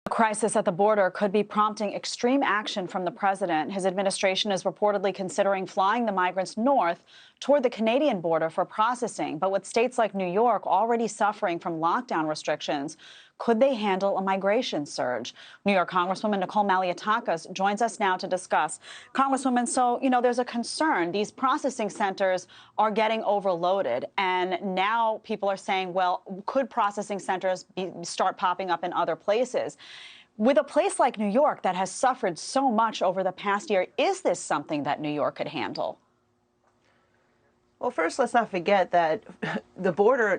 The crisis at the border could be prompting extreme action from the president. His administration is reportedly considering flying the migrants north toward the Canadian border for processing. But with states like New York already suffering from lockdown restrictions, could they handle a migration surge? New York Congresswoman Nicole Malliotakis joins us now to discuss. Congresswoman, so, there's a concern. These processing centers are getting overloaded. And now people are saying, well, could processing centers start popping up in other places? With a place like New York that has suffered so much over the past year, is this something that New York could handle? Well, first, let's not forget that the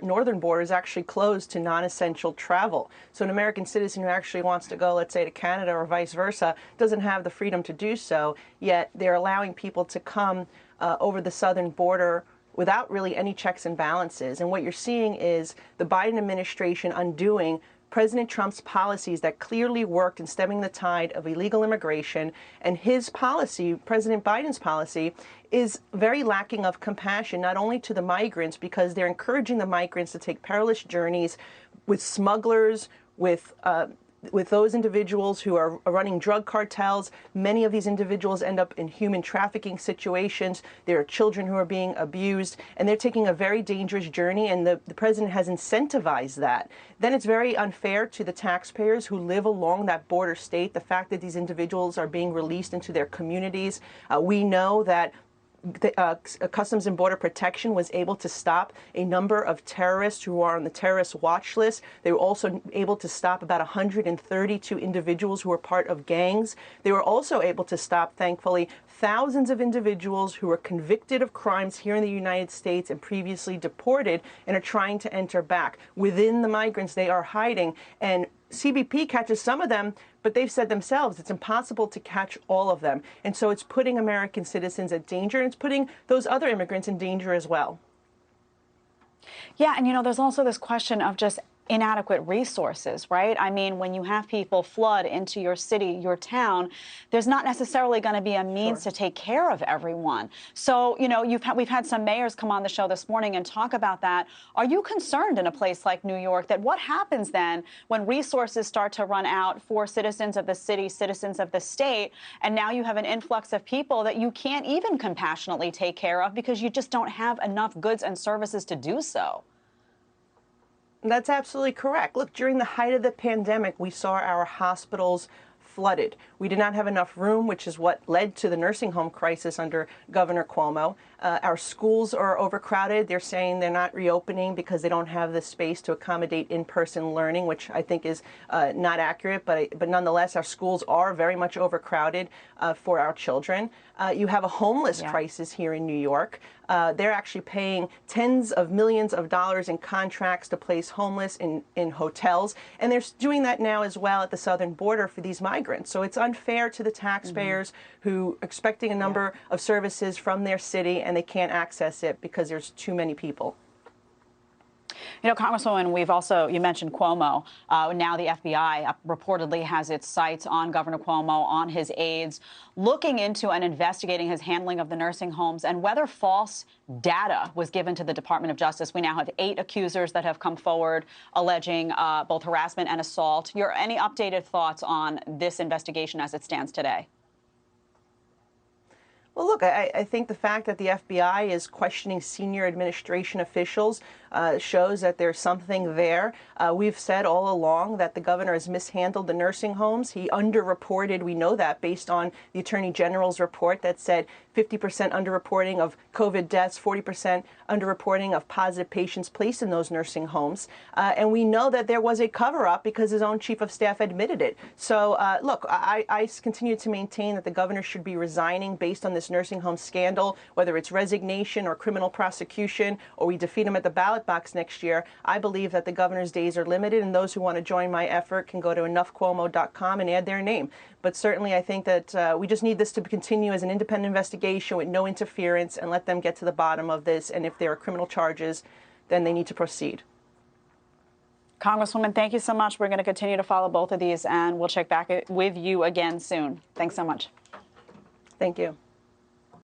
northern border is actually closed to non-essential travel. So an American citizen who actually wants to go, let's say, to Canada or vice versa, doesn't have the freedom to do so, yet they're allowing people to come over the southern border without really any checks and balances. And what you're seeing is the Biden administration undoing President Trump's policies that clearly worked in stemming the tide of illegal immigration, and his policy, President Biden's policy, is very lacking of compassion, not only to the migrants, because they're encouraging the migrants to take perilous journeys with smugglers, with those individuals who are running drug cartels. Many of these individuals end up in human trafficking situations. There are children who are being abused, and they're taking a very dangerous journey, and the president has incentivized that. Then it's very unfair to the taxpayers who live along that border state, the fact that these individuals are being released into their communities. We know that Customs and Border Protection was able to stop a number of terrorists who are on the terrorist watch list. They were also able to stop about 132 individuals who were part of gangs. They were also able to stop, thankfully, thousands of individuals who were convicted of crimes here in the United States and previously deported and are trying to enter back. Within the migrants, they are hiding, and CBP catches some of them, but they've said themselves it's impossible to catch all of them. And so it's putting American citizens at danger, and it's putting those other immigrants in danger as well. Yeah, and there's also this question of just inadequate resources, right? I mean, when you have people flood into your city, your town, there's not necessarily going to be a means to take care of everyone. So, we've had some mayors come on the show this morning and talk about that. Are you concerned in a place like New York that what happens then when resources start to run out for citizens of the city, citizens of the state, and now you have an influx of people that you can't even compassionately take care of because you just don't have enough goods and services to do so? That's absolutely correct. Look, during the height of the pandemic, we saw our hospitals flooded. We did not have enough room, which is what led to the nursing home crisis under Governor Cuomo. Our schools are overcrowded. They're saying they're not reopening because they don't have the space to accommodate in-person learning, which I think is not accurate. But nonetheless, our schools are very much overcrowded for our children. You have a homeless crisis here in New York. They're actually paying tens of millions of dollars in contracts to place homeless in hotels. And they're doing that now as well at the southern border for these migrants. So it's unfair to the taxpayers who are expecting a number of services from their city and they can't access it because there's too many people. Congresswoman, you mentioned Cuomo. Now the FBI reportedly has its sights on Governor Cuomo, on his aides, looking into and investigating his handling of the nursing homes and whether false data was given to the Department of Justice. We now have 8 accusers that have come forward alleging both harassment and assault. Any updated thoughts on this investigation as it stands today? Well, look, I think the fact that the FBI is questioning senior administration officials shows that there's something there. We've said all along that the governor has mishandled the nursing homes. He underreported. We know that based on the Attorney General's report that said 50% underreporting of COVID deaths, 40% underreporting of positive patients placed in those nursing homes. And we know that there was a cover-up because his own chief of staff admitted it. So, look, I continue to maintain that the governor should be resigning based on this nursing home scandal, whether it's resignation or criminal prosecution, or we defeat him at the ballot box next year. I believe that the governor's days are limited, and those who want to join my effort can go to enoughcuomo.com and add their name. But certainly I think that we just need this to continue as an independent investigation with no interference and let them get to the bottom of this. And if there are criminal charges, then they need to proceed. Congresswoman, thank you so much. We're going to continue to follow both of these, and we'll check back with you again soon. Thanks so much. Thank you.